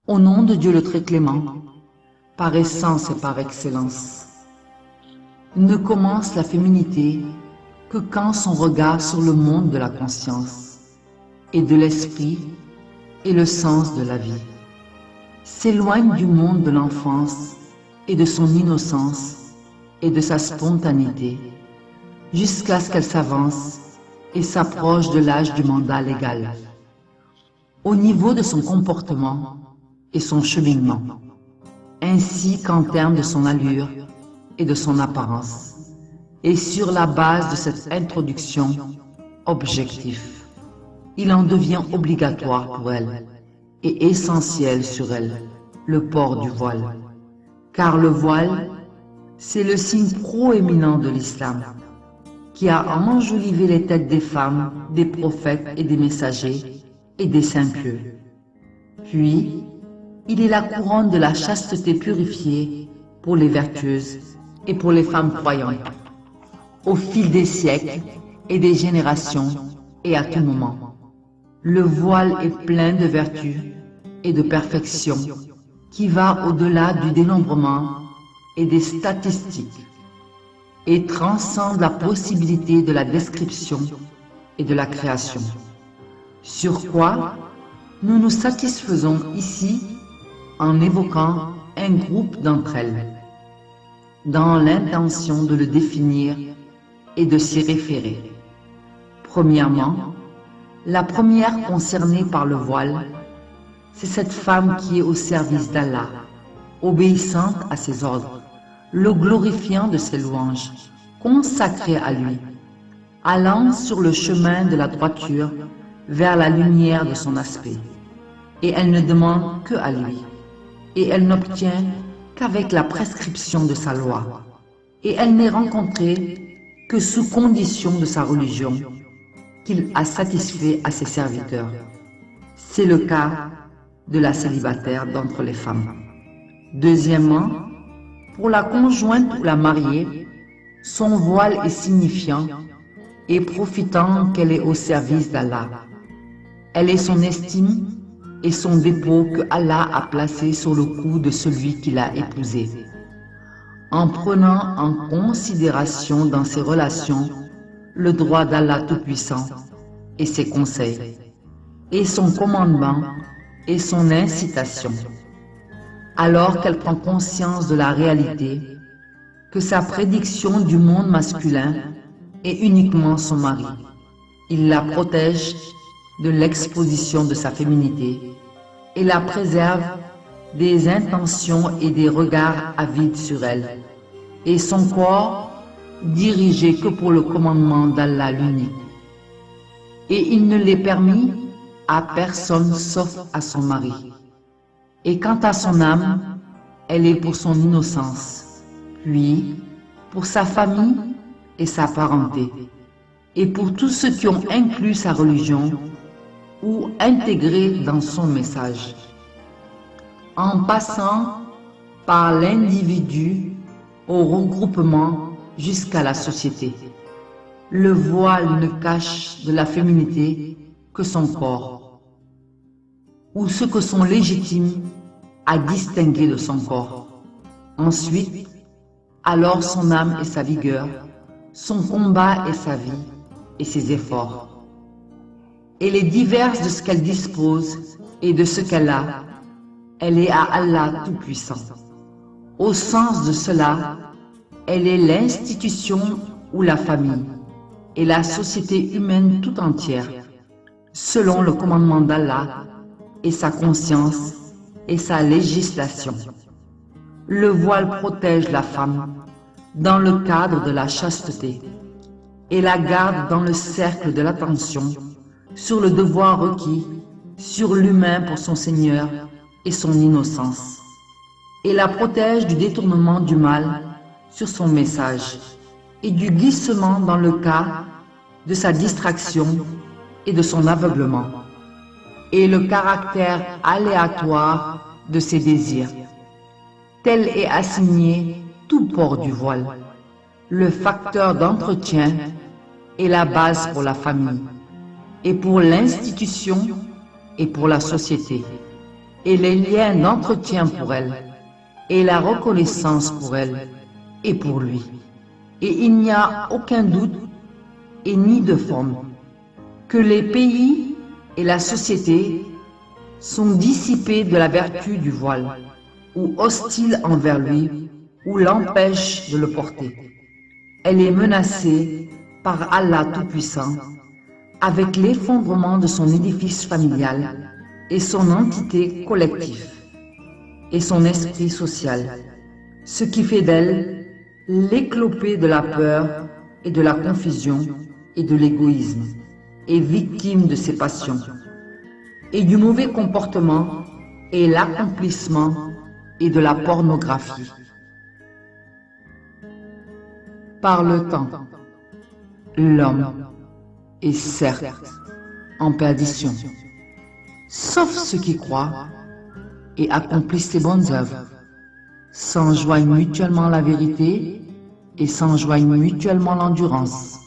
Au nom de Dieu le très clément, par essence et par excellence. Ne commence la féminité que quand son regard sur le monde de la conscience et de l'esprit et le sens de la vie s'éloigne du monde de l'enfance et de son innocence et de sa spontanéité jusqu'à ce qu'elle s'avance et s'approche de l'âge du mandat légal, au niveau de son comportement et son cheminement, ainsi qu'en termes de son allure et de son apparence, et sur la base de cette introduction objectif, il en devient obligatoire pour elle et essentiel sur elle le port du voile, car le voile, c'est le signe proéminent de l'islam, qui a enjolivé les têtes des femmes, des prophètes et des messagers et des saints pieux. Puis, il est la couronne de la chasteté purifiée pour les vertueuses et pour les femmes croyantes, au fil des siècles et des générations et à tout moment. Le voile est plein de vertus et de perfection qui va au-delà du dénombrement et des statistiques et transcende la possibilité de la description et de la création. Sur quoi nous nous satisfaisons ici en évoquant un groupe d'entre elles, dans l'intention de le définir et de s'y référer. Premièrement, la première concernée par le voile, c'est cette femme qui est au service d'Allah, obéissante à ses ordres, le glorifiant de ses louanges, consacrée à lui, allant sur le chemin de la droiture vers la lumière de son aspect. Et elle ne demande que à lui, et elle n'obtient qu'avec la prescription de sa loi, et elle n'est rencontrée que sous condition de sa religion, qu'il a satisfait à ses serviteurs. C'est le cas de la célibataire d'entre les femmes. Deuxièmement, pour la conjointe ou la mariée, son voile est signifiant et profitant qu'elle est au service d'Allah. Elle est son estime et son dépôt que Allah a placé sur le cou de celui qui l'a épousée, en prenant en considération dans ses relations le droit d'Allah Tout-Puissant et ses conseils, et son commandement et son incitation, alors qu'elle prend conscience de la réalité que sa prédiction du monde masculin est uniquement son mari. Il la protège de l'exposition de sa féminité et la préserve des intentions et des regards avides sur elle, et son corps dirigé que pour le commandement d'Allah l'unique. Et il ne l'est permis à personne sauf à son mari. Et quant à son âme, elle est pour son innocence, puis pour sa famille et sa parenté, et pour tous ceux qui ont inclus sa religion ou intégré dans son message, en passant par l'individu au regroupement jusqu'à la société. Le voile ne cache de la féminité que son corps, ou ce que sont légitimes à distinguer de son corps. Ensuite, alors son âme et sa vigueur, son combat et sa vie et ses efforts. Elle est diverse de ce qu'elle dispose et de ce qu'elle a. Elle est à Allah Tout-Puissant. Au sens de cela, elle est l'institution ou la famille et la société humaine tout entière, selon le commandement d'Allah et sa conscience et sa législation. Le voile protège la femme dans le cadre de la chasteté et la garde dans le cercle de l'attention sur le devoir requis sur l'humain pour son Seigneur et son innocence, et la protège du détournement du mal sur son message et du glissement dans le cas de sa distraction et de son aveuglement, et le caractère aléatoire de ses désirs. Tel est assigné tout port du voile, le facteur d'entretien et la base pour la famille, et pour l'institution et pour la société. et les liens d'entretien pour elle, et la reconnaissance pour elle et pour lui. Et il n'y a aucun doute et ni de forme que les pays et la société sont dissipés de la vertu du voile, ou hostiles envers lui, ou l'empêchent de le porter. Elle est menacée par Allah Tout-Puissant avec l'effondrement de son édifice familial et son entité collective et son esprit social, ce qui fait d'elle l'éclopée de la peur et de la confusion et de l'égoïsme, et victime de ses passions, et du mauvais comportement et l'accomplissement et de la pornographie. Par le temps, l'homme est certes en perdition, sauf ceux qui croient et accomplissent les bonnes œuvres, s'enjoignent mutuellement la vérité et s'enjoignent mutuellement l'endurance.